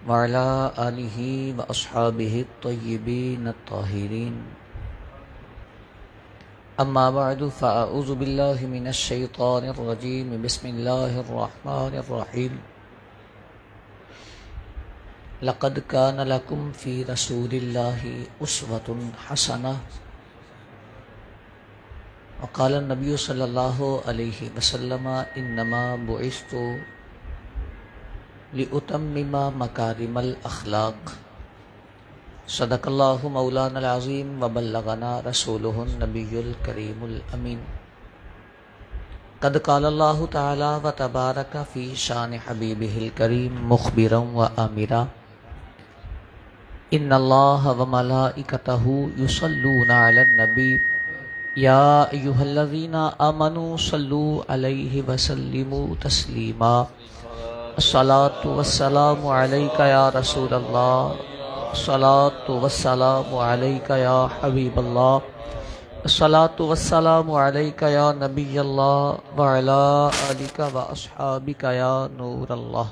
وعلى آله وأصحابه الطيبين الطاهرين. أما بعد فأعوذ بالله من الشيطان الرجيم. بسم الله الرحمن الرحيم. لقد كان لكم في رسول الله أسوة حسنة. وقال النبي صلى الله عليه وسلم إنما بعثت لأتمم مكارم الأخلاق. صدق الله مولانا العظيم وبلغنا رسوله النبي الكريم الأمين. قد قال الله تعالى وتبارك في شان حبيبه الكريم مخبرا وآمرا إن الله وملائكته يصلون على النبي يا أيها الذين آمنوا صلوا عليه وسلموا تسليما. الصلاة والسلام عليك يا رسول الله. الصلاة والسلام عليك يا حبيب الله. الصلاة والسلام عليك يا نبي الله وعلى آلك وأصحابك يا نور الله.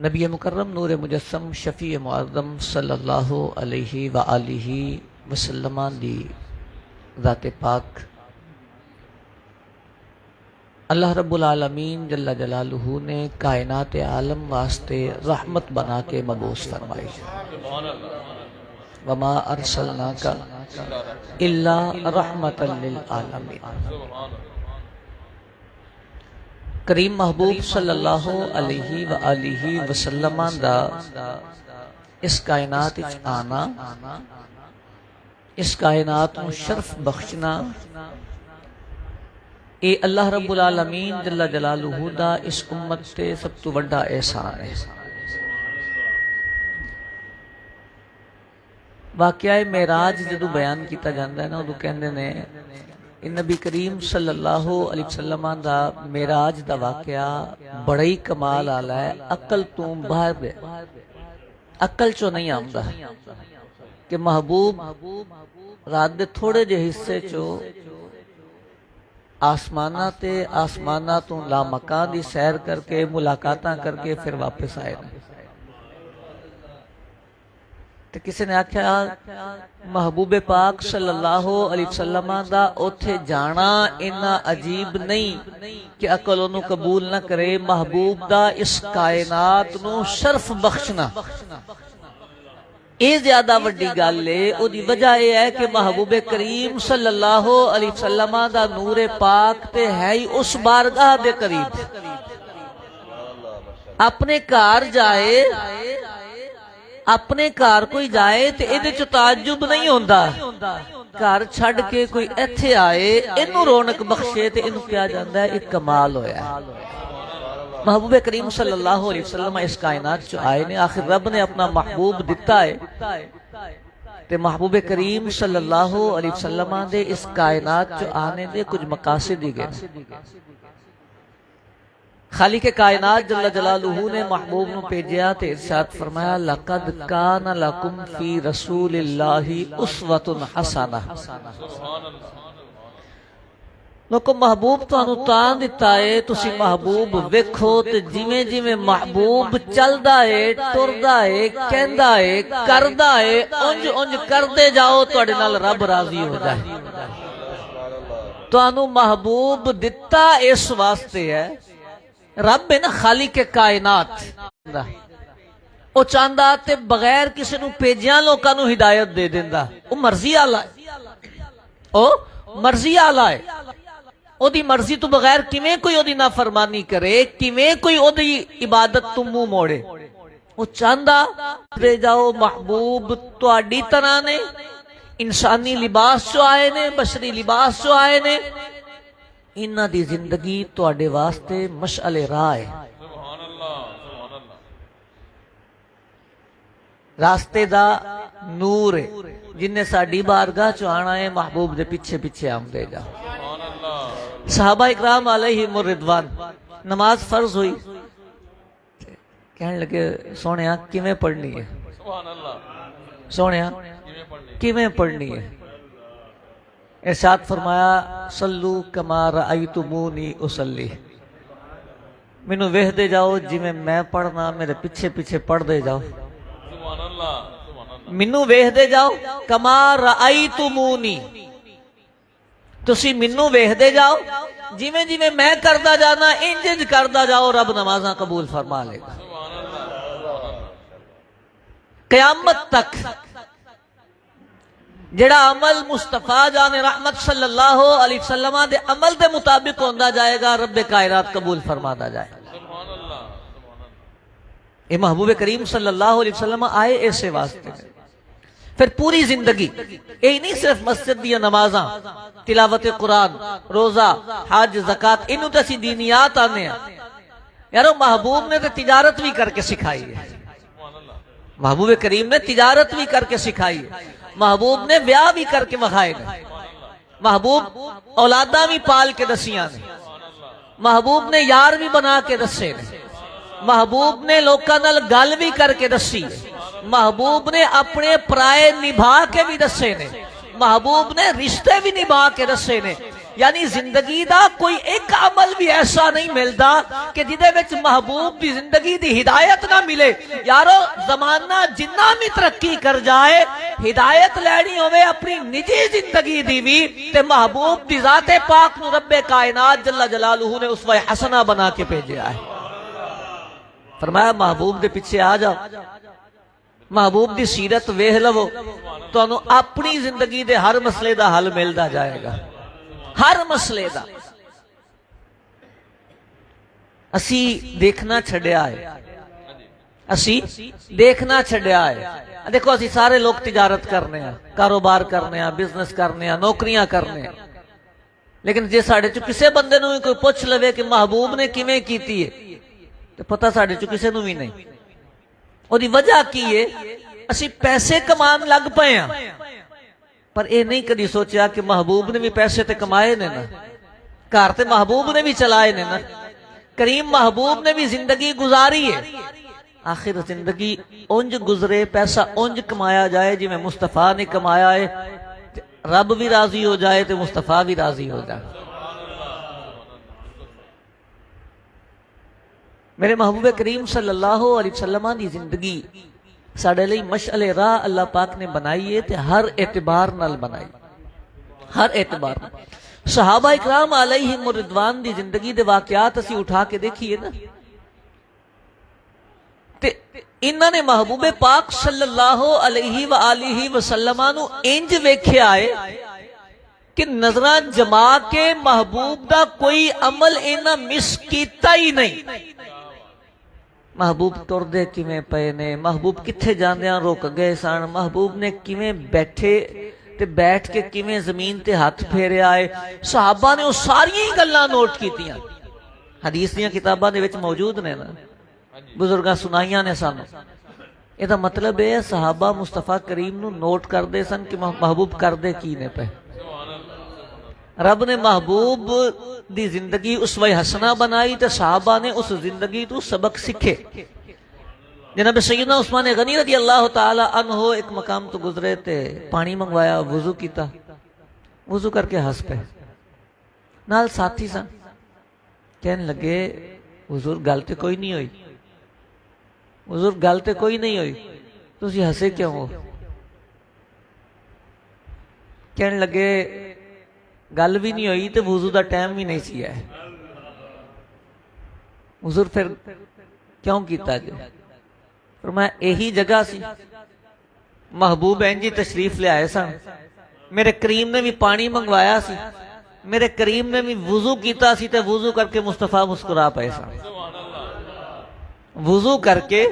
نبی مکرم نور مجسم شفیع معظم صلی اللہ علیہ وآلہ وسلم دی ذات پاک اللہ رب العالمین جل جلالہ نے کائنات عالم واسطے رحمت بنا کے مبعوث فرمائی. وما ارسلناک الا رحمتا للعالمین. کریم محبوب صلی اللہ علیہ وآلہ وسلم دا اس کائنات وچ آنا، اس کائنات نو شرف بخشنا، اے اللہ رب العالمین جل جلالہ دا اس امت تے سب تو بڑا احسان ہے. واقعہ معراج جدو بیان کیتا جاندا ہے نا، ادو کہندے نے نبی کریم صلی اللہ علیہ وسلم دا معراج دا واقعہ بڑا ہی کمال آلا ہے. عقل تو باہر دے، عقل چو نہیں آمدا کہ محبوب رات دے تھوڑے جے حصے چو آسمانہ تے آسمانہ تو لامکان دی سیر کر کے ملاقاتاں کر کے پھر واپس آئے نا. تو کسی نے آکھیا محبوب پاک صلی اللہ علیہ وسلم دا اوتھے جانا اتنا عجیب نہیں کہ عقل انہوں قبول نہ کرے. محبوب دا اس کائنات نو شرف بخشنا اے زیادہ وڈی گل ہے. او دی وجہ یہ ہے کہ محبوب کریم صلی اللہ علیہ وسلم دا نور پاک تے ہے ہی اس بارگاہ دے قریب. اپنے کار جائے، اپنے کار کوئی جائے تے ایدے چو تعجب نہیں ہوندا. کار چھڑ کے کوئی ایتھے آئے، انہوں رونق بخشے تے انہوں کیا جاندہ ہے، ایک کمال ہویا ہے. محبوب کریم صلی اللہ علیہ وسلم اس کائنات چو آئے نے، آخر رب نے اپنا محبوب دیتا ہے تے محبوب کریم صلی اللہ علیہ وسلم دے اس کائنات چو آنے دے کچھ مقاصد ہی گئے. خالق کائنات جل جلالہ نے محبوب نو پیجیا تے ارشاد فرمایا لَقَدْ كَانَ لَكُمْ فِي رَسُولِ اللَّهِ أُسْوَةٌ حَسَنَةٌ. لوکو محبوب تو انو تان دیتا ہے، تسی محبوب ویکھو تے جویں جویں محبوب چلدا ہے، ٹردا ہے، کہندا ہے، کردا ہے، انج انج کردے جاؤ تواڈے نال رب راضی ہو جائے. تو انو محبوب دتا اس واسطے ہے، رب ہے نا خالق کائنات، او چاہندا تے بغیر کسی نو پیجیاں لوکاں نو ہدایت دے دیندا. او مرضی آلا ہے، او مرضی آلا ہے. او دی مرضی تو بغیر کیویں کوئی او دی نافرمانی کرے، کیویں کوئی او دی عبادت تو منہ موڑے. او چاہندا دے جاؤ محبوب تواڈی طرح نے انسانی لباس چو آئے نے، بشری لباس چو آئے نے. انہاں دی زندگی تواڈے واسطے مشعل راہ ہے، راستے دا نور ہے. جن نے ساڈی بارگاہ چ آنا ہے محبوب دے پیچھے پیچھے آمدے جا. صحابہ اکرام علیہم الرضوان نماز فرض ہوئی، کہنے لگے سونیا کیویں پڑھنی ہے، سونیا کیویں پڑھنی ہے. ارشاد فرمایا صلو کما رأیتمونی اصلی، مینو ویکھ دے جاؤ جویں میں پڑھنا، میرے پیچھے پیچھے پڑھ دے جاؤ. سبحان اللہ سبحان اللہ. مینو ویکھ دے جاؤ کما رأیتمونی، تسی مینو ویکھ دے جاؤ جویں جویں میں کردا جانا انج انج کردا جاؤ، رب نمازاں قبول فرما لے گا. سبحان اللہ سبحان اللہ. قیامت تک جڑا عمل مصطفیٰ جان رحمت صلی اللہ علیہ وسلم دے عمل دے مطابق ہوندا جائے گا، رب کائنات قبول فرماتا جائے گا. سبحان اللہ سبحان اللہ. یہ محبوب کریم صلی اللہ علیہ وسلم آئے ایسے واسطے. پھر پوری زندگی یہی نہیں صرف مسجد دیا نمازاں، تلاوت قرآن، روزہ، حج، زکات، انہوں تے اسی دینیات آنے ہیں. یارو محبوب نے تو تجارت بھی کر کے سکھائی ہے. سبحان اللہ. محبوب کریم نے تجارت بھی کر کے سکھائی ہے. محبوب نے بیاہ بھی کر کے مخائے نے. محبوب اولاداں بھی پال کے دسیاں نے. محبوب نے یار بھی بنا کے دسے نے. محبوب نے لوکاں نال گل بھی کر کے دسی. محبوب نے اپنے پرائے نبھا کے بھی دسے نے. محبوب نے رشتے بھی نبھا کے دسے نے. یعنی زندگی دا کوئی ایک عمل بھی ایسا نہیں ملدا کہ جدے وچ محبوب دی زندگی دی ہدایت نہ ملے. یارو زمانہ جنہ بھی ترقی کر جائے، ہدایت لینی ہوئے اپنی نجی زندگی دی بھی تے محبوب دی ذات پاک نو رب کائنات جل جلالہ نے اسوہ حسنہ بنا کے بھیجا ہے. فرمایا محبوب دے پیچھے آ جاؤ، محبوب دی سیرت ویکھ لو، تانوں اپنی زندگی دے ہر مسئلے دا حل ملدا جائے گا. ہر مسئلے دا. اسی دیکھنا چھڑیا ہے، اسی دیکھنا چھڑیا ہے. دیکھو اسی سارے لوگ تجارت کرنے ہیں، کاروبار کرنے ہیں، بزنس کرنے ہیں، نوکریاں کرنے ہیں. لیکن جے ساڑے چو کسے بندے نو کوئی پوچھ لوے کہ محبوب نے کیویں کیتی ہے تو پتہ ساڑے چو کسے نو بھی نہیں. اور دی وجہ کی ہے اسی پیسے کمان لگ پئے ہیں، پر اے نہیں کدی سوچیا کہ محبوب نے بھی پیسے تے کمائے نے نا، گھر تے محبوب نے بھی چلائے نے نا، کریم محبوب نے بھی زندگی گزاری ہے. آخر زندگی اونج گزرے، پیسہ اونج کمایا جائے جی میں مصطفیٰ نے کمایا ہے، رب بھی راضی ہو جائے تے مصطفیٰ بھی راضی ہو جائے. میرے محبوب کریم صلی اللہ علیہ وسلم دی زندگی ساڑھے لئی مشعل راہ اللہ پاک نے بنائی ہے تے ہر اعتبار نال بنائی، ہر اعتبار نال. صحابہ اکرام علیہم الرضوان دی زندگی دے واقعات اسی اٹھا کے دیکھئے نا، تے انہاں نے محبوب پاک صلی اللہ علیہ وآلہ وسلم نو انج ویکھیا ہے کہ نظراں جما کے محبوب دا کوئی عمل انہاں مس کیتا ہی نہیں. محبوب ٹردے کیویں پئے نے، محبوب کتھے جاندیاں رک گئے سن، محبوب نے کیویں بیٹھے تے بیٹھ کے کیویں زمین تے ہاتھ پھیرے آئے. صحابہ نے وہ ساری گلاں نوٹ کیتیاں، حدیث دیاں کتاباں دے وچ موجود نے نا، بزرگاں سنائیاں نے سانو. یہ دا مطلب ہے صحابہ مصطفیٰ کریم نو نوٹ کر دے سن کہ محبوب کر دے کی نے پہ. رب نے محبوب دی زندگی اسوہ حسنہ بنائی تے صحابہ نے اس زندگی تو سبق سکھے. جناب سیدنا عثمان غنی رضی اللہ تعالی عنہ ایک مقام تو گزرے تے پانی منگوایا، وضو کیتا، وضو کر کے ہنس پہ. نال ساتھی سن، کہنے لگے حضور گل تے کوئی نہیں ہوئی، حضور گل تے کوئی نہیں ہوئی، تسی ہنسے کیوں ہو؟ کہنے لگے گل بھی نہیں ہوئی تے وضو دا ٹائم بھی نہیں سی ہے. حضور پھر کیوں کیتا جے؟ فرمایا یہی جگہ سی، محبوب انجی تشریف لے آئے سن، میرے کریم نے بھی پانی منگوایا سی، میرے کریم نے بھی وضو کیتا سی تے وضو کر کے مصطفیٰ مسکرا پئے سن. وضو کر کے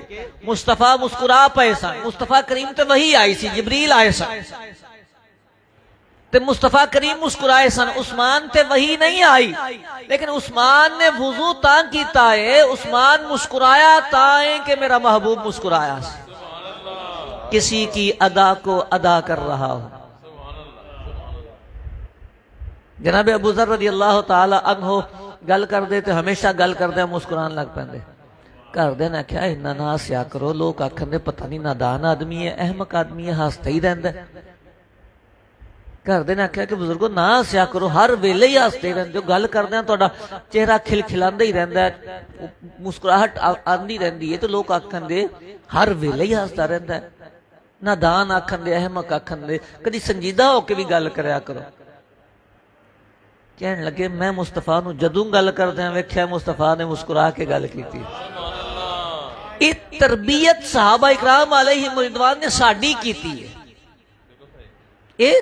مصطفیٰ مسکرا پئے سن. مصطفیٰ کریم تے وہی آئی سی، جبریل آئے سن تے مصطفیٰ کریم مسکرائے سن. عثمان تے وہی نہیں آئی، لیکن عثمان نے وضو تاں کیتا ہے، عثمان مسکرایا تاں ہے کہ میرا محبوب مسکرایا سی. کسی کی ادا کو ادا کر رہا ہوں. جناب ابو ذر رضی اللہ تعالی عنہ گل کر دے تے ہمیشہ گل کر دے مسکران لگ پہندے. کر دے نہ کیا انہاں نہ ہسیا کرو، لوگ آکھن دے پتہ نہیں نادان آدمی ہے، احمق آدمی ہے، ہستا ہی رہندا ہے. ਘਰ ਦੇ ਨੇ ਆਖਿਆ ਕਿ ਬਜ਼ੁਰਗੋ ਨਾ ਹੱਸਿਆ ਕਰੋ, ਹਰ ਵੇਲੇ ਹੀ ਹੱਸਦੇ ਰਹਿੰਦੇ ਹੋ, ਗੱਲ ਕਰਦਿਆਂ ਤੁਹਾਡਾ ਚਿਹਰਾ ਖਿਲਖਿਲਾਉਂਦਾ ਹੀ ਰਹਿੰਦਾ ਹੈ, ਮੁਸਕਰਾਹਟ ਆਉਂਦੀ ਰਹਿੰਦੀ ਹੈ, ਤੇ ਲੋਕ ਆਖਣ ਦੇ ਹਰ ਵੇਲੇ ਹੀ ਹੱਸਦਾ ਰਹਿੰਦਾ ਹੈ। ਨਾਦਾਨ ਆਖਣ ਦੇ, ਅਹਿਮਕ ਆਖਣ ਦੇ, ਕਦੀ ਸੰਜੀਦਾ ਹੋ ਕੇ ਵੀ ਗੱਲ ਕਰਿਆ ਕਰੋ। ਕਹਿਣ ਲੱਗੇ ਮੈਂ ਮੁਸਤਫਾ ਨੂੰ ਜਦੋਂ ਗੱਲ ਕਰਦਿਆਂ ਵੇਖਿਆ, ਮੁਸਤਫਾ ਨੇ ਮੁਸਕਰਾ ਕੇ ਗੱਲ ਕੀਤੀ। ਇਹ ਤਰਬੀਅਤ ਸਹਾਬਾ ਇਕਰਾਮ ਅਲੈਹਿਮ ਰਿਦਵਾਨ ਨੇ ਸਾਡੀ ਕੀਤੀ ਹੈ। ਇਹ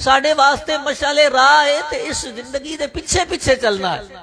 ਸਾਡੇ ਵਾਸਤੇ ਮਸ਼ਾਲੇ ਰਾਹ ਹੈ, ਤੇ ਇਸ ਜ਼ਿੰਦਗੀ ਦੇ ਪਿੱਛੇ ਪਿੱਛੇ ਚੱਲਣਾ ਹੈ।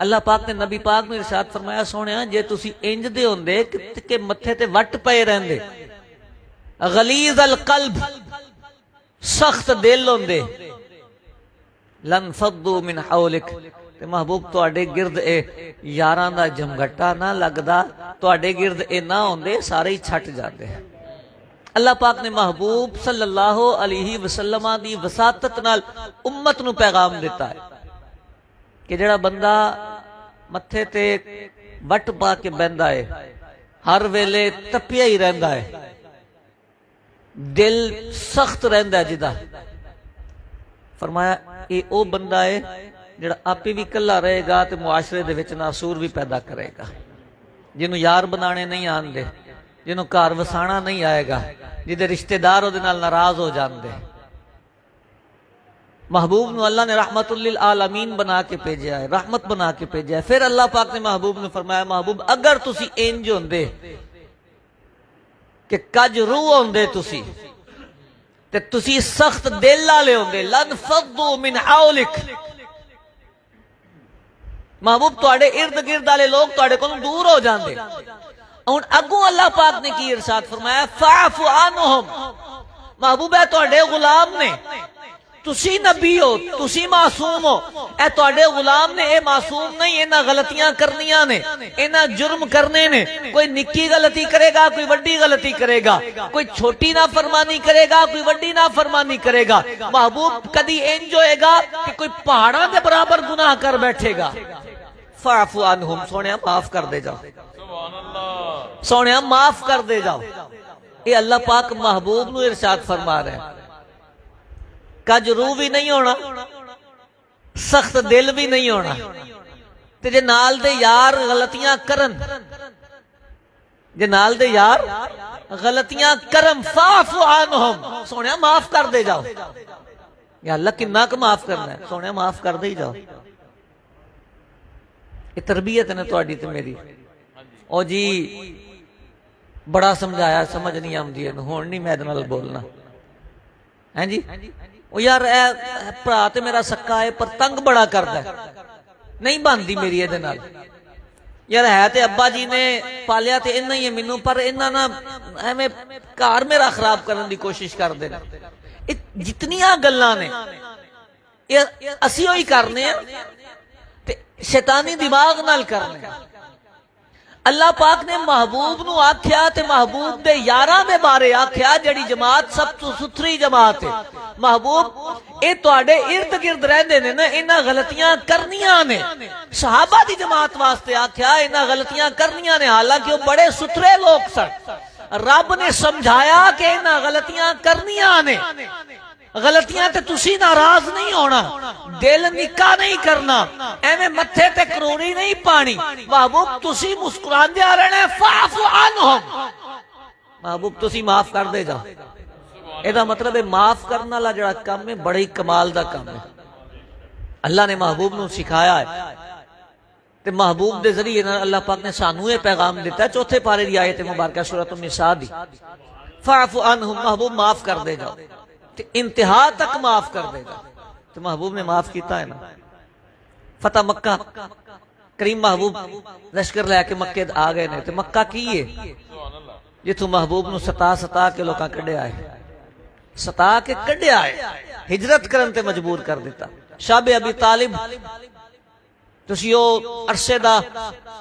اللہ پاک نے نبی پاک نے ارشاد فرمایا سونیا جے تسی انج دے ہوندے کہ متھے تے وٹ پئے رہندے غلیظ القلب سخت دل ہوندے لن فضوا من حولک تے محبوب تواڈے گرد اے یاراں دا جمگٹا نہ لگدا تواڈے گرد اے نہ ہوندے سارے ہی چھٹ جاندے اللہ پاک نے محبوب صلی اللہ علیہ وسلم دی وساطت نال امت نو پیغام دیتا ہے کہ جڑا بندہ متھے تے وٹ پا کے بہندا ہے ہر ویلے تپیا ہی رہندا ہے دل سخت رہندا ہے جدا فرمایا اے او بندہ ہے جڑا آپی بھی کلا رہے گا تے معاشرے دے وچ ناسور بھی پیدا کرے گا جنوں یار بنانے نہیں آندے جنوں گھر وسانا نہیں آئے گا جدے رشتہ دار او دے نال ناراض ہو جاندے محبوب نو اللہ نے رحمت للعالمین بنا کے بھیجا ہے رحمت بنا کے بھیجا ہے پھر اللہ پاک نے محبوب نے فرمایا محبوب اگر تسی انج ہوندے کہ کج روح ہوندے تسی تے تسی سخت دل والے ہوندے لن فضوا من حولک محبوب تواڈے ارد گرد والے لوگ تواڈے کولوں دور ہو جاندے ہن اگوں اللہ پاک نے کی ارشاد فرمایا فاعف عنہم محبوب ہے تواڈے غلام نے تسی نبی ہو تسی معصوم ہو اے تواڈے غلام نے اے معصوم نہیں انہاں غلطیاں کرنیاں نے انہاں جرم کرنے نے کوئی نکی غلطی کرے گا کوئی وڈی غلطی کرے گا کوئی چھوٹی نافرمانی کرے گا کوئی وڈی نافرمانی کرے گا محبوب کدی انج ہوئے گا کہ کوئی پہاڑاں دے برابر گناہ کر بیٹھے گا فاعف عنہم سونیا معاف کر دے جاؤ سبحان اللہ سونیا معاف کر دے جاؤ یہ اللہ پاک محبوب نو ارشاد فرما رہے ہیں کج روح بھی نہیں ہونا سخت دل بھی نہیں ہونا تے جے نال دے یار غلطیاں کرن جے نال دے یار غلطیاں کرم فاعف عنہم سونیا معاف کر دے جاؤ یا اللہ کنا کہ معاف کرنا ہے سونیا معاف کر دے ہی جاؤ یہ تربیت ہے تواڈی تے میری او جی بڑا سمجھایا سمجھ نہیں آمدی ہے ہون نہیں میں نال بولنا ہیں جی او یار اے بھرا تے میرا سکا ہے پر تنگ بڑا کردا ہے نہیں بندی میری اے نال یار ہے تے ابا جی نے پالیا تے انہاں ہی مینوں پر انہاں نا ایویں گھر میرا خراب کرن دی کوشش کردے نے جتنیاں گلاں نے یہ اسی ہوئی کرنے ہیں تے شیطانی دماغ نال کرنے اللہ پاک نے محبوب نو آکھیا تے محبوب دے یاراں دے بارے آکھیا جڑی جماعت سب تو ستھری جماعت ہے محبوب اے تواڈے ارد گرد رہندے نے نا انہاں غلطیاں کرنیاں نے صحابہ دی جماعت واسطے آکھیا انہاں غلطیاں کرنیاں نے حالانکہ وہ بڑے ستھرے لوگ سن رب نے سمجھایا کہ انہاں غلطیاں کرنیاں نے غلطیاں تے تسی ناراض نہیں ہونا دل نکا نہیں کرنا ایویں متھے تے کروڑی نہیں پانی محبوب تسی مسکراندے آ رہنا فاعف عنہم محبوب تسی معاف کر دے جاؤ اے دا مطلب ہے معاف کرنا لا جڑا کام ہے بڑی کمال دا کام ہے اللہ نے محبوب نو سکھایا ہے تے محبوب دے ذریعے اللہ پاک نے سانو یہ پیغام دیتا ہے چوتھے پارے دی آیت مبارکہ سورۃ النساء دی فاعف عنہم محبوب معاف کر دے جاؤ انتہا تک معاف کر دے گا تو محبوب نے معاف کیتا ہے نا فتح مکہ کریم محبوب لشکر لے کے مکے آ گئے نے تو مکہ کی ہے جتوں محبوب نو ستا کے لوکاں کڈیا ہے ستا کے کڈیا ہے ہجرت کرن تے مجبور کر دیتا شاب ابی طالب تسی او عرصے دا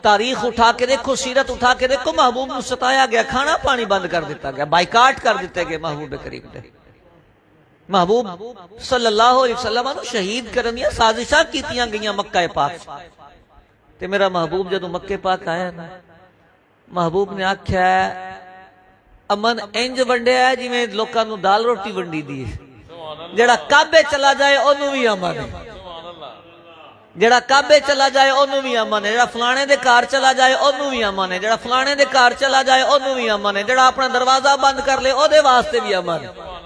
تاریخ اٹھا کے دیکھو سیرت اٹھا کے دیکھو محبوب نو ستایا گیا کھانا پانی بند کر دیتا گیا بائیکاٹ کر دیتے گئے محبوب کریم دے محبوب صلی اللہ علیہ وسلم نو شہید کرنیاں سازشاں کیتیاں گئیاں مکہ پاک تے میرا محبوب جدو مکہ پاک آیا نا محبوب نے آکھیا ہے امن انج ونڈیا ہے جی میں لوکاں نو دال روٹی ونڈی دی جڑا کعبے چلا جائے اونوں بھی امن ہے جڑا کعبے چلا جائے اونوں بھی امن ہے جڑا فلانے دے گھر چلا جائے اونوں بھی امن ہے جڑا فلانے دے گھر چلا جائے اونوں بھی امن ہے جڑا اپنا دروازہ بند کر لے او دے واسطے بھی امن ہے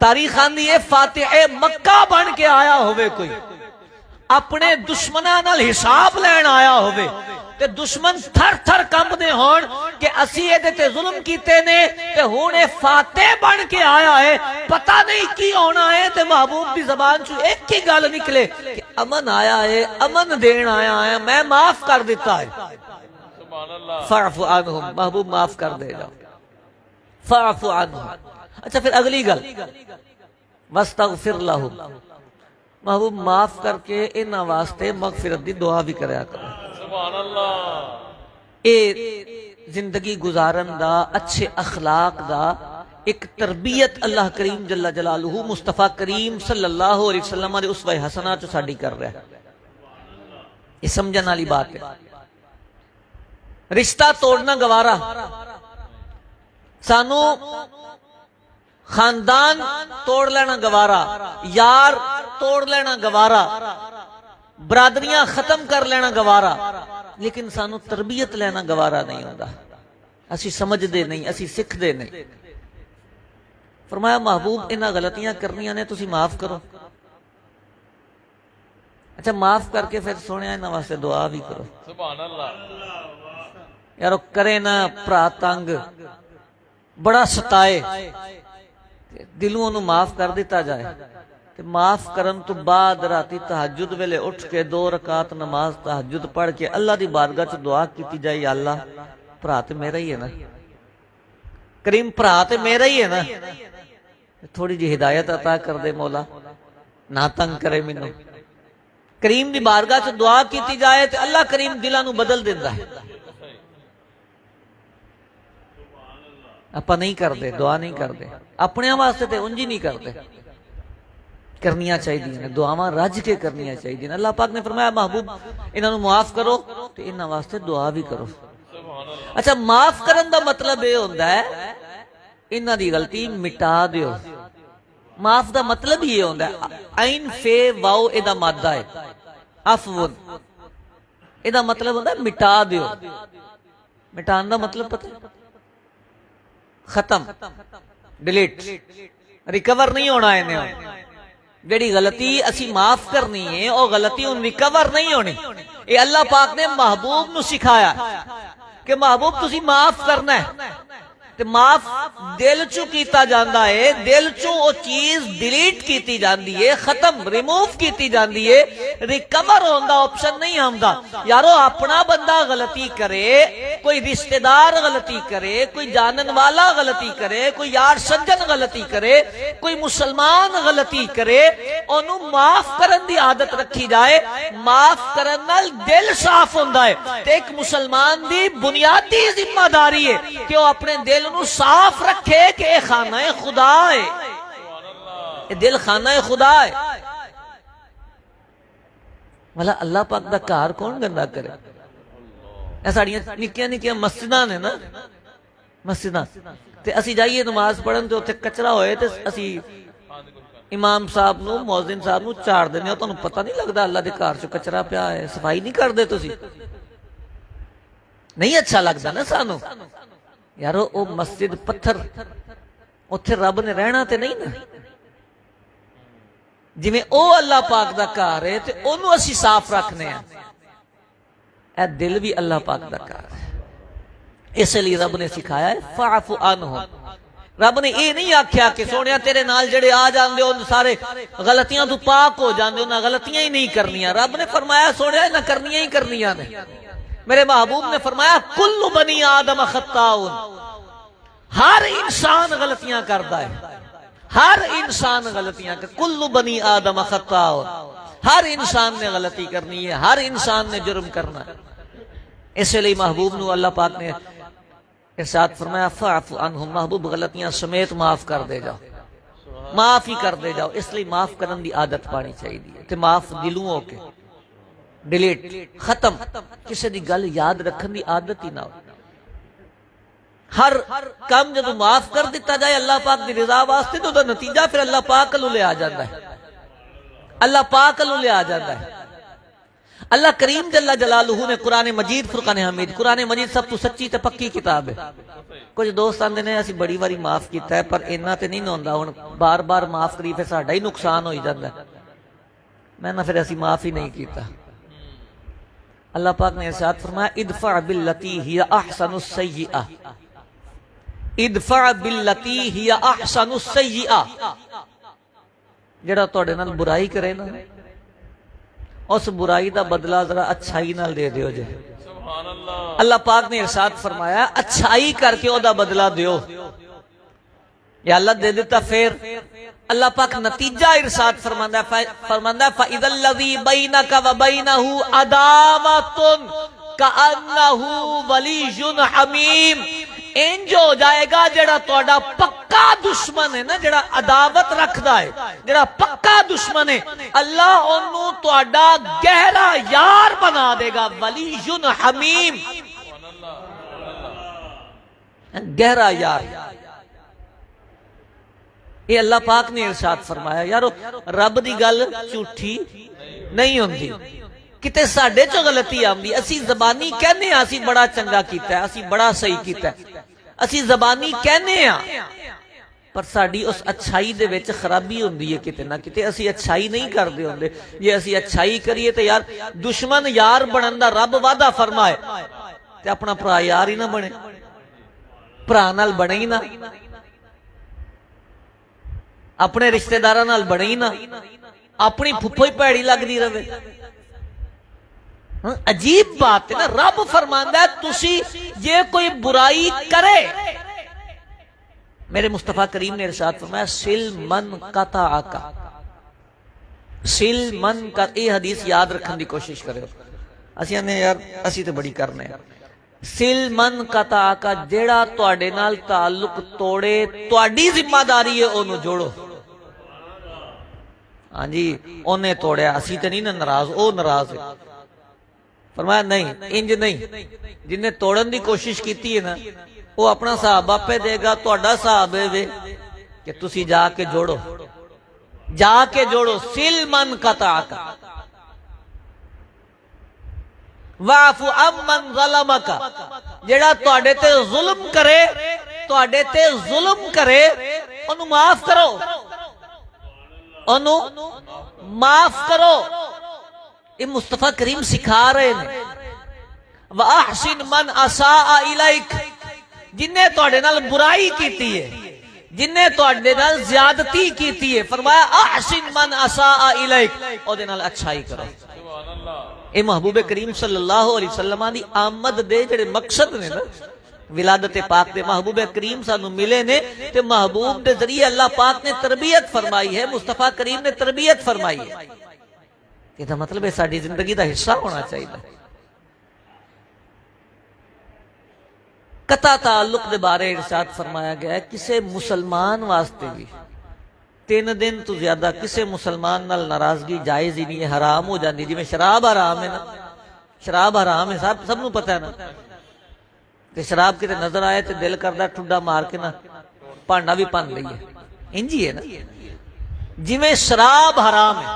تاریخ آندی ہے فاتح مکہ بن کے آیا ہوئے کوئی اپنے دشمناں نال حساب لین آیا ہوئے تے دشمن تھر تھر کمبدے ہون کہ اسی ایدے تے ظلم کیتے نے تے ہون اے فاتح بن کے آیا ہے، پتہ نہیں کی ہونا ہے، تے محبوب دی زبان چو ایک ہی گل نکلے کہ امن آیا ہے، امن دین آیا ہے، میں معاف کر دیتا ہے۔ سبحان اللہ۔ فاعف عنہم، محبوب معاف کر دے گا، فاعف عنہم۔ اچھا پھر اگلی گل، واستغفر لہم، محبوب معاف کر کے انہاں واسطے مغفرت دی دعا بھی کریا کرو۔ سبحان اللہ۔ اے زندگی گزارن دا، اچھے اخلاق دا ایک تربیت اللہ کریم جل جلالہ مصطفیٰ کریم صلی اللہ علیہ وسلم دے اسوہ حسنہ چو ساڈی کر رہا ہے۔ یہ سمجھن والی بات ہے۔ رشتہ توڑنا گوارا، سانو خاندان توڑ لینا گوارا، یار توڑ لینا گوارا، برادریاں ختم کر لینا گوارا، لیکن سانو تربیت لینا گوارا نہیں ہوتا۔ اسی سمجھ دے نہیں، اسی سکھ دے نہیں۔ فرمایا محبوب انہاں غلطیاں کرنیاں نے تسی معاف کرو۔ اچھا معاف کر کے پھر سونے انہاں واسطے دعا بھی کرو۔ سبحان اللہ۔ یارو کرے نا پرا تنگ، بڑا ستائے، دلوں انہوں معاف کر دیتا جائے، کہ معاف کرن تو بعد راتی تہجد ویلے اٹھ کے 2 رکعت نماز تہجد پڑھ کے اللہ دی بارگاہ چ دعا کیتی جائے، یا اللہ بھرا تے میرا ہی ہے نا، کریم بھرا تے میرا ہی ہے نا، تھوڑی جی ہدایت عطا کر دے مولا، نہ تنگ کرے مینوں۔ کریم دی بارگاہ چ دعا کیتی جائے تے اللہ کریم دلاں نوں بدل دیندا ہے۔ اپا نہیں کرتے، دعا نہیں کرتے، اپنے واسطے تے انج ہی نہیں کرتے، کرنیاں چاہیے، دعاواں رج کے کرنیاں چاہیے۔ اللہ پاک نے فرمایا محبوب انہاں نوں معاف کرو تے انہاں واسطے دعا بھی کرو۔ اچھا معاف کرن دا مطلب یہ ہوندا ہے انہاں دی غلطی مٹا دیو۔ معاف دا مطلب یہ ہوندا ہے عین فے واو اے دا مادہ ہے، عفو اے دا مطلب ہوندا ہے مٹا دیو۔ مٹان دا مطلب پتہ ہے؟ ختم، ڈیلیٹ، ریکور نہیں ہونا ہے۔ جڑی غلطی اسی معاف کرنی ہے او غلطی ان ریکور نہیں ہونی۔ یہ اللہ پاک نے محبوب نو سکھایا کہ محبوب تسی معاف کرنا ہے، تے معاف دل چو کیتا جاندا ہے، دل چو او چیز ڈیلیٹ کیتی جاندی ہے، ختم ریموو کیتی جاندی ہے، ریکور ہوندا آپشن نہیں ہوندا۔ یارو اپنا بندہ غلطی کرے، کوئی رشتہ دار غلطی کرے، کوئی جانن والا غلطی کرے، کوئی یار سجن غلطی کرے، کوئی مسلمان غلطی کرے، انہوں معاف کرن دی عادت رکھی جائے۔ معاف کرن نال دل صاف ہوندا ہے، تے ایک مسلمان دی بنیادی ذمہ داری ہے کہ وہ اپنے دل انہوں صاف رکھے کہ اے خانہ خدا ہے، اے دل خانہ خدا ہے۔ والا اللہ پاک دا کار کون گندہ کرے؟ اے ساڑیاں نکیاں نکیاں مسجداں نے نا، مسجداں تے اسی جائیے نماز پڑھن تے اوتھے کچرا ہوئے تے اسی امام صاحب نو مؤذن صاحب نو چاڑ دینے، تانوں پتہ نہیں لگدا اللہ دے کار چ کچرا پیا ہے، صفائی نہیں کردے تسی؟ نہیں اچھا لگدا نا سانو۔ یارو او مسجد پتھر، اتھے رب نے رہنا تے نہیں نا، جی میں او اللہ پاک دا کار ہے تے انہوں اسی صاف رکھنے ہیں۔ اے دل بھی اللہ پاک دا کار ہے، اس لیے رب نے سکھایا ہے فاعف عنہم۔ رب نے یہ نہیں آکھیا کہ سونیا تیرے نال جڑے آ جاندے ان سارے غلطیاں تو پاک ہو جاندے، انہاں غلطیاں ہی نہیں کرنیاں۔ رب نے فرمایا سونیا انہاں کرنیاں ہی کرنیاں نے۔ میرے محبوب نے فرمایا کل بنی آدم خطاؤن، ہر انسان غلطیاں کرتا ہے، ہر انسان غلطیاں کرتا ہے، کل بنی آدم خطاؤن، ہر انسان نے غلطی کرنی ہے، ہر انسان نے جرم کرنا ہے۔ اس لیے محبوب نو اللہ پاک نے ارشاد فرمایا فاعف عنہم، محبوب غلطیاں سمیت معاف کر دے جاؤ، معاف ہی کر دے جاؤ۔ اس لیے معاف کرن دی عادت پانی چاہیے تے معاف دلوں ہو کے ڈیلیٹ، ختم، کسی دی گل یاد رکھن دی عادت ہی نہ ہو۔ ہر کام جدو معاف کر دیتا جائے اللہ پاک دی رضا واسطے تو نتیجہ پھر اللہ پاک کلو لے آ جاتا ہے، اللہ پاک کلو لے آ جاتا ہے۔ اللہ کریم جل جلالہ نے قرآن مجید فرقان حمید، قرآن مجید سب تو سچی تے پکی کتاب ہے۔ کچھ دوست آندے نے اسی بڑی باری معاف کیتا ہے پر اینا تے نہیں ہوندا، ہن بار بار معاف کری پھر ساڈا ہی نقصان ہوئی جاندا ہے۔ میں نہ پھر اسی معاف ہی نہیں کیتا. اللہ پاک نے ارشاد فرمایا ادفع باللتی ہی احسن السیئہ، ادفع باللتی ہی احسن السیئہ، جڑا تواڈے نال برائی کرے نا اس برائی دا بدلہ ذرا اچھائی نال دے دیو جے. سبحان اللہ. اللہ پاک نے ارشاد فرمایا اچھائی کر کے او دا بدلہ دیو. یا اللہ دے دیتا پھر اللہ پاک نتیجہ ارشاد فرماندا ہے فَإِذَا الَّذِي بَيْنَكَ وَبَيْنَهُ عَدَاوَةٌ كَأَنَّهُ وَلِيٌّ حَمِيمٌ. انج ہو جائے گا جڑا تہاڈا پکا دشمن ہے نا، جڑا عداوت رکھدا ہے، جڑا پکا دشمن ہے، اللہ اونوں تہاڈا گہرا یار بنا دے گا. وَلِيٌّ حَمِيمٌ، گہرا یار. یہ اللہ پاک نے ارشاد فرمایا. یارو رب دی گل جھوٹھی نہیں ہوندی، کتے ساڈے چوں غلطی آندی. اسی زبانی کہنے ہاں اسی بڑا چنگا کیتا ہے، اسی بڑا صحیح کیتا ہے، اسی زبانی کہنے ہاں، پر ساڈی اس اچھائی دے وچ خرابی ہوندی ہے کتے نہ کتے. اسی اچھائی نہیں کردے ہوندے. جے اسی اچھائی کریے تے یار دشمن یار بنن دا رب وعدہ فرمائے تے اپنا بھرا یار ہی نہ بنے، بھرا نال بنے ہی نہ، اپنے رشتہ داراں نال بنے ہی نہ، اپنی پھپھو ہی پیڑی لگدی رہے. عجیب بات ہے نا. رب فرماندا ہے تسی یہ کوئی برائی کرے، میرے مصطفیٰ کریم نے ارشاد فرمایا سل من قطعک، سل من کا. یہ حدیث یاد رکھن دی کوشش کرو. اسی نے یار اسی تے بڑی کرنے ہیں. سل من قطعک، جیڑا تواڈے نال تعلق توڑے تواڈی ذمہ داری ہے اونوں جوڑو. ہاں جی اونے توڑیا اسی تے نہیں ناراض، او ناراض ہے. فرمایا نہیں انج نہیں، جن نے توڑن دی کوشش کیتی ہے نا وہ اپنا صحابہ پہ دے گا. تہاڈا صحاب ہے کہ تسی جا کے جوڑو، جا کے جوڑو. سل من قطعک واعف عمن ظلمک، جڑا تہاڈے تے ظلم کرے، تہاڈے تے ظلم کرے اونوں معاف کرو، اونوں معاف کرو. یہ مصطفیٰ کریم سکھا رہے ہیں. وَأَحْسِنْ مَنْ أَسَاءَ إِلَيْكَ، جن نے تہاڈے نال برائی کیتی ہے، جن نے تہاڈے نال زیادتی کیتی ہے، فرمایا احسن من اساء الیک، او دے نال اچھائی کرو. سبحان اللہ. اے محبوب کریم صلی اللہ علیہ وسلم دی آمد دے جڑے مقصد نے نا، ولادت پاک دے محبوب کریم سانو ملے نے تے محبوب دے ذریعے اللہ پاک نے تربیت فرمائی ہے، مصطفیٰ کریم نے تربیت فرمائی ہے. یہ مطلب ہے ساری زندگی دا حصہ ہونا چاہیے. قطع تعلق دے بارے ارشاد فرمایا گیا ہے کسے مسلمان واسطے بھی 3 دن تو زیادہ کسے مسلمان نال ناراضگی جائز ہی نہیں ہے، حرام ہو جاندی. جی میں شراب حرام ہے نا، شراب حرام ہے، سب نو پتہ ہے نا کہ شراب کتے نظر آئے تے دل کردا ٹھڈا مار کے نا پانڈا بھی پن لئیے. انجی ہے نا. جی میں شراب حرام ہے،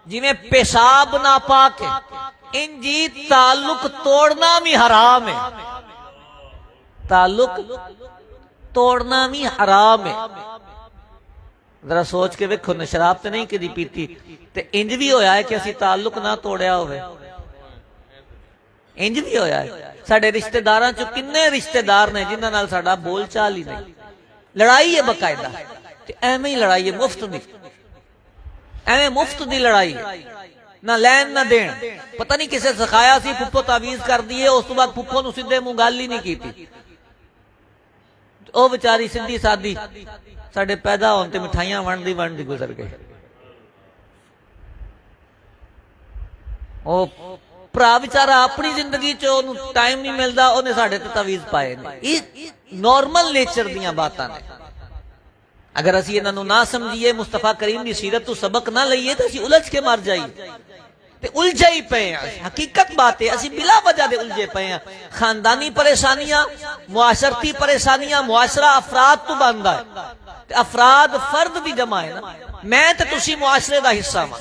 جی میں پیشاب ناپاک ہے، انجی تعلق توڑنا بھی حرام ہے، تعلق توڑنا بھی حرام ہے. ذرا سوچ کے ویکھو نا، شراب تے نہیں کدی پیتی تے انج بھی ہویا ہے کہ اسی تعلق نہ توڑیا ہوئے، انج بھی ہویا ہے. ساڈے رشتہ داراں چوں کنے رشتہ دار نے جنہاں نال ساڈا بول چال ہی نہیں، لڑائی ہے باقاعدہ تے ایویں ہی لڑائی ہے، مفت دی، ایویں مفت دی لڑائی، نہ لین نہ دین. پتہ نہیں کسے سکھایا سی، پھپھو تعویز کر دیے، اس تو بعد پھپھو نو سیدھے منہ گل ہی نہیں کیتی. او بیچاری سیدھی سادی ساڈے پیدا ہون تے مٹھائیاں ونڈی گزر گئے. او بھرا بیچارہ اپنی زندگی چ اونوں ٹائم نہیں ملدا، اونے ساڈے تے تعویز پائے نے. یہ نارمل نیچر دیاں باتاں نے. اگر اسی انہاں نوں نہ سمجھیے، مصطفیٰ کریم دی سیرت تو سبق نہ لئیے تو اسی الجھ کے مر جائیے تے الجھے ہی پے ہیں. حقیقت بات ہے اسی بلا وجہ دے الجھے پے ہیں. خاندانی پریشانیاں، معاشرتی پریشانیاں، معاشرہ افراد تو بندا ہے تے افراد فرد دی جمع ہے نا. میں تے تسی معاشرے دا حصہ ہاں.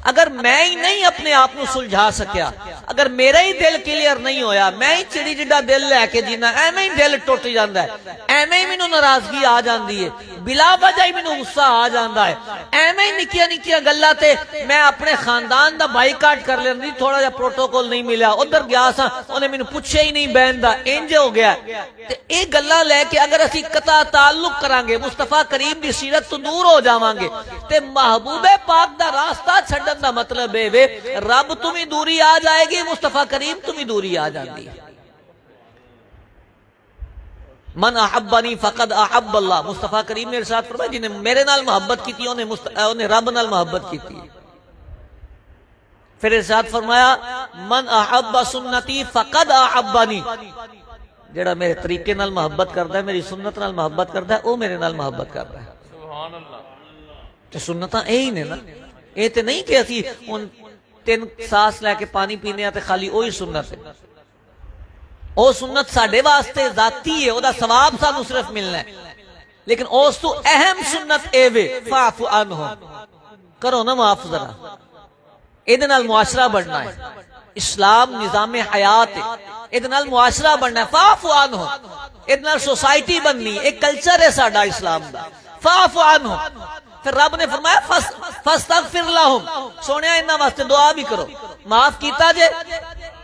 اگر میں ہی نہیں اپنے آپ کو سلجھا سکیا، اگر میرا ہی دل کلیئر نہیں ہویا، میں ہی چڑی جڈا دل لے کے جینا، ایویں ہی دل ٹوٹ جاندا ہے، ایویں ہی مینوں ناراضگی آ جاندی ہے، بلا وجہ ہی مینوں غصہ آ جاندا ہے، ایویں ہی نکیاں نکیاں گلاں تے میں اپنے خاندان دا بائیکاٹ کر لیندی، تھوڑا جا پروٹوکول نہیں ملیا، ادھر گیا سا انہیں مینوں پوچھے ہی نہیں بہن دا، انج ہو گیا تے اے گلاں لے کے اگر اسی قطع تعلق کران گے، مصطفیٰ کریم دی سیرت تو دور ہو جاواں گے تے محبوب پاک دا راستہ چھڈن دا مطلب اے وے رب تو بھی دوری آ جائے گی، مصطفیٰ کریم تو بھی دوری آ جاندی ہے۔ من احبنی فقد احب اللہ، مصطفیٰ کریم نے ارشاد فرمایا جنہیں میرے نال محبت کیتی انہیں رب نال محبت کیتی ہے۔ پھر ارشاد فرمایا من احب سنتی فقد احبنی، جڑا میرے طریقے نال محبت کردا ہے، میری سنت نال محبت کردا ہے، وہ میرے نال محبت کردا ہے۔ سبحان اللہ۔ تو سنتاں یہی نے نا، یہ تے نہیں کہ اسی ان 3 سانس لے کے پانی پینے تے خالی وہی سنت ہے، او سنت ساڈے واسطے ذاتی ہے، او دا ثواب سانو صرف ملنا ہے، لیکن اس تو اہم سنت اے وے فاعف عنہم، کرو نا معاف ذرا، ایدے نال معاشرہ بڑھنا ہے، اسلام نظام حیات ہے، ایدے نال معاشرہ بڑھنا ہے، فاعف عنہم، ایدے نال سوسائٹی بننی، ایک کلچر ہے ساڈا اسلام دا، فاعف عنہم۔ پھر رب نے فرمایا فاستغفر لہم، سونے انہاں واسطے دعا بھی کرو، معاف کیتا جے،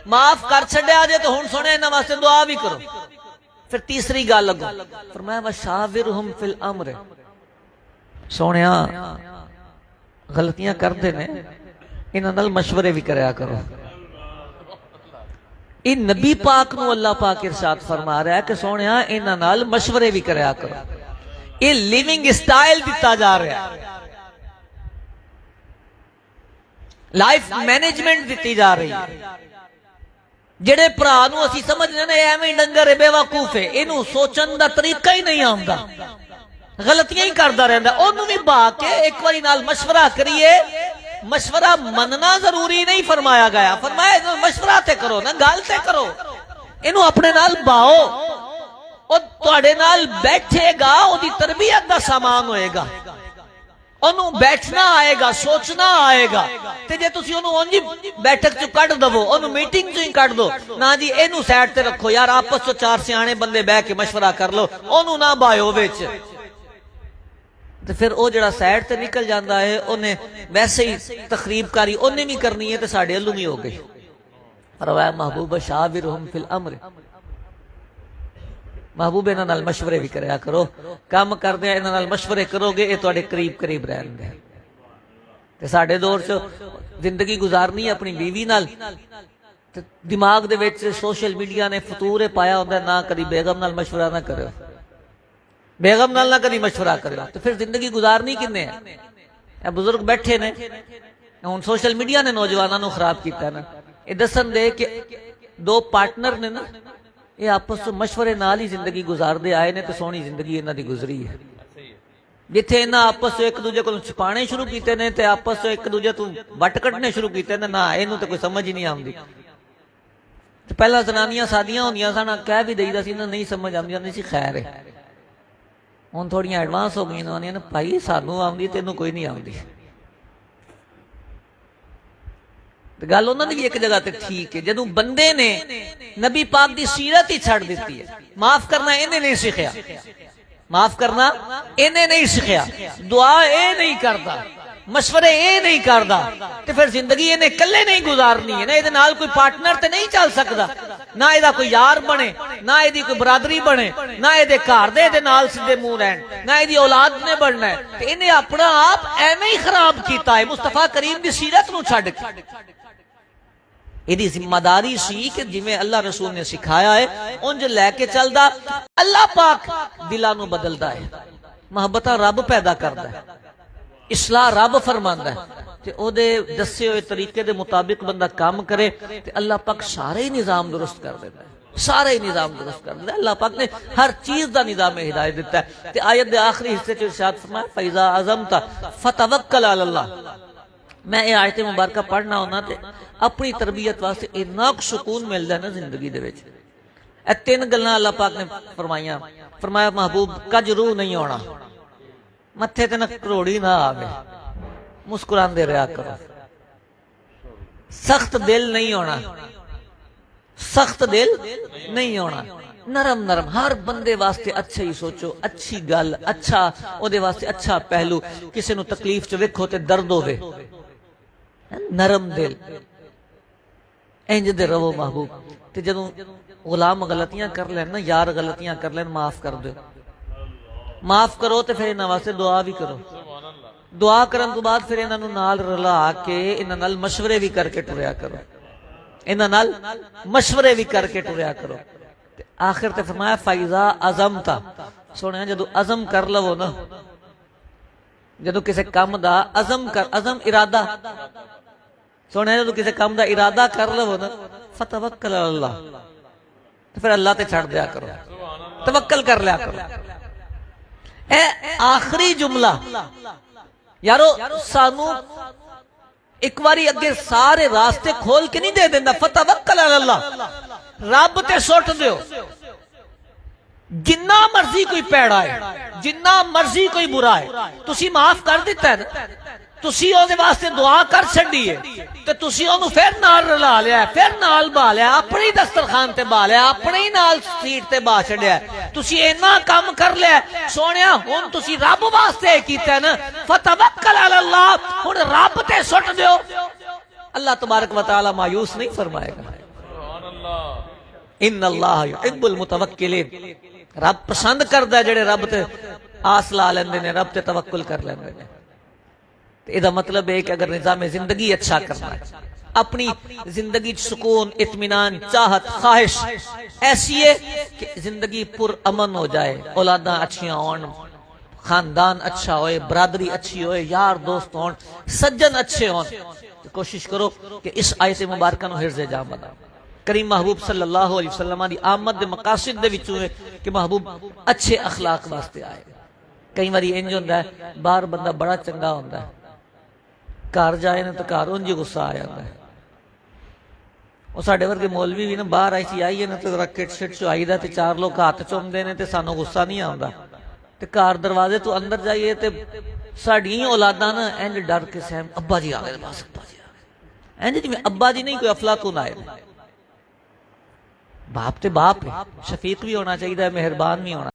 معاف کر چھڈیا جے تو ہن سونے انہاں واسطے دعا بھی کرو۔ پھر تیسری گل لگو فرمایا وشاورہم فی الامر، سونیا غلطیاں کردے نے انہاں نال مشورے بھی کریا کرو۔ ان نبی پاک نو اللہ پاک ارشاد فرما رہا ہے کہ سونیا انہاں نال مشورے بھی کریا کرو، یہ لیونگ سٹائل دیتا جا رہا ہے، لائف مینجمنٹ دیتی جا رہی ہے۔ جڑے بھرا نو اسی سمجھنے نے ایویں ڈنگر ہے، بے وقوف ہے، اینو سوچن دا طریقہ ہی نہیں آندا، غلطیاں ہی کردا رہندا، اونوں بھی با کے ایک واری نال مشورہ کریے۔ مشورہ مننا ضروری نہیں فرمایا گیا، فرمایا مشورہ تے کرو نا، گل تے کرو، اینو اپنے نال باؤ، او تواڈے نال بیٹھے گا، او دی تربیت دا سامان ہوئے گا، انہوں بیٹھنا آئے گا، سوچنا آئے گا، تے جے تسی انہوں انجی بیٹھک چو کٹ دو، انہوں میٹنگ چو ہی کٹ دو، نا جی اینو سیٹ تے رکھو، یار آپس تو 4 سیانے بندے بہ کے مشورہ کر لو، انہوں نہ بائیو وچ، تے پھر او جڑا سیٹ تے نکل جاندا ہے انہیں ویسے ہی تخریب کاری انہیں بھی کرنی ہے تے ساڑھے اللہ بھی ہو گئی۔ فرمایا محبوب شاورہم فی الامر، محبوب انہاں نال مشورے بھی کریا کرو، کام کردے انہاں نال مشورے کرو گے، یہ تواڈے قریب قریب رہن گے۔ تے ساڈے دور چ زندگی گزارنی اپنی بیوی نال، تے دماغ دے وچ سوشل میڈیا نے فطور پایا ہوندا ہے، نہ کدی بیگم نال مشورہ نہ کرو، بیگم نال نہ کدی مشورہ کرو، تو پھر زندگی گزارنی کنے ہے؟ اے بزرگ بیٹھے نے، ہن سوشل میڈیا نے نوجواناں نو خراب کیتا ہے نا، یہ دسن دے کہ 2 پارٹنر نے نا، یہ آپس مشورے نال ہی زندگی گزار دے آئے نے، تے سونی زندگی انہاں دی گزری ہے۔ جتھے انہاں آپس ایک دوجے کو چھپانے شروع کیتے نے تے آپس ایک دوجے تو وٹ کٹنے شروع کیتے نے، نہ اینوں تے کوئی سمجھ ہی نہیں آندی۔ تے پہلا زنانیاں سادیاں ہوندیاں سن، کہہ بھی دئیدا سی، نہیں سمجھ آندی، نہیں سی خیر ہے۔ ہن تھوڑیاں ایڈوانس ہو گئیاں نے، بھائی سانوں آندی تینوں کوئی نہیں آندی۔ گل انہوں نے بھی ایک جگہ تے ٹھیک ہے، جدوں بندے نے نبی پاک دی سیرت ہی چھڑ دیتی ہے، معاف کرنا انہیں نہیں سکھیا، معاف کرنا انہیں نہیں سکھیا، دعا اے نہیں کردا، مشورے اے نہیں کردا، تے پھر زندگی انہیں کلے نہیں گزارنی ہے، نہ یہ نال کوئی پارٹنر تے نہیں چل سکدا، نہ یہ کوئی یار بنے، نہ یہ کوئی برادری بنے، نہ یہ گھر دے نال سیدھے منہ رہن، نہ یہ اولاد نے بڑھنا ہے، تے انہیں اپنا آپ ایویں ہی خراب کیتا ہے مصطفیٰ کریم دی سیرت نو چھڈ کے۔ یہ ذمہ داری سی کہ جویں اللہ رسول نے سکھایا ہے انج لے کے چلدا، اللہ پاک دلاں نو بدلدا ہے، محبتاں رب پیدا کردا ہے، اصلاح رب فرماندا ہے، تے او دے دسے ہوئے طریقے دے مطابق بندہ کام کرے تے اللہ پاک سارے ہی نظام درست کر دیتا ہے، سارے ہی نظام درست کر دیتا ہے۔ اللہ پاک نے ہر چیز دا نظام ہدایت دیتا ہے۔ تے آیت دے آخری حصے چ ارشاد فرمایا فَإِذَا عَزَمْتَ فَتَوَكَّلْ عَلَى اللَّهِ، میں یہ آیت مبارکہ پڑھنا ہونا تے اپنی تربیت واسطے اتنا سکون ملدا ہے نا زندگی دے وچ۔ اے 3 گلاں اللہ پاک نے فرمائیاں، فرمایا محبوب کج روح نہیں ہونا، متھے تے نہ کروڑی نہ آوے، مسکراندے رہیا کرو، سخت دل نہیں ہونا، سخت دل نہیں ہونا، نرم نرم، ہر بندے واسطے اچھا ہی سوچو، اچھی گل، اچھا او دے واسطے اچھا پہلو، کسی نو تکلیف چ ویکھو تے درد ہوے، نرم دل، انج دے رہو محبوب۔ تے جدوں غلام غلطیاں کر لین نا، یار غلطیاں کر لین، معاف کر دیو، معاف کرو تے پھر انہاں واسطے دعا بھی کرو، دعا کرن تو بعد پھر انہاں نو نال رلا کے انہاں نال مشورے بھی کر کے ٹریا کرو، انہاں نال مشورے بھی کر کے ٹریا کرو۔ آخر تے فرمایا فَإِذَا عَزَمْتَ، سونے جدو عزم کر لو نا، جدو کسی کام دا عزم کر، عزم ارادہ، سونے جدو کسی کام دا ارادہ کر لو نا، فَتَوَكَّلْ عَلَى اللَّهِ، تو پھر اللہ تے چھڑ دیا کرو، توکل کر لیا کرو۔ اے آخری جملہ یارو سانو ایک باری اگے سارے راستے کھول کے نہیں دے دینا، فَتَوَكَّلْ عَلَى اللَّهِ، رب تے سوٹ دیو، جنہ مرضی کوئی پیڑا ہے، جنہ مرضی کوئی برا ہے، تسی معاف کر دیتا ہے نا، تسی او دے واسطے دعا کر چھڑی ہے، تے تسی او نو پھر نال رلا لیا ہے، پھر نال با لیا، اپنی دسترخوان تے با لیا، اپنی نال سیٹ تے با چھڑیا ہے، تسی اینا کام کر لیا ہے، سونیا ہن تسی رب واسطے کیتا ہے نا، فتوکل علی اللہ، ہن رب تے سٹ دیو، اللہ تبارک و تعالی مایوس نہیں فرمائے گا۔ سبحان اللہ، ان اللہ یحب المتوکلین، رب پسند کردا ہے جڑے رب تے آس لا لیندے نے، رب تے توکل کر لیندے نے۔ تے ادا مطلب ہے کہ اگر نظام زندگی اچھا کرنا ہے، اپنی زندگی سکون، اطمینان، چاہت، خواہش ایسی ہے کہ زندگی پر امن ہو جائے، اولاداں اچھیاں ہون، خاندان اچھا ہوئے، برادری اچھی ہوئے، یار دوست ہون، سجن اچھے ہون، تو کوشش کرو کہ اس آیت مبارکہ نو حرز جام بناؤ۔ کریم محبوب صلی اللہ علیہ وسلم دی آمد دے مقاصد دے وچوں ہے کہ محبوب اچھے اخلاق واسطے آئے۔ کئی باری انج ہوندا ہے باہر بندہ بڑا چنگا ہوندا ہے، گھر جائے نا تو گھر انج غصہ آ جاندا ہے۔ وہ ساڈے ورگے مولوی بھی نا باہر آئیے نا تے ذرا کٹ شٹ چائی دا تے چار لوگ ہاتھ چومدے نے تے سانو غصہ نہیں آوندا، تے گھر دروازے تو اندر جائیے تے ساڈیاں اولاداں نا انج ڈر کے سہم، ابا جی آ گئے، بس ابا جی آ گئے، انج جویں ابا جی نہیں کوئی افلاطون آئے۔ باپ تے باپ ہے، شفیق بھی ہونا چاہیے، مہربان بھی ہونا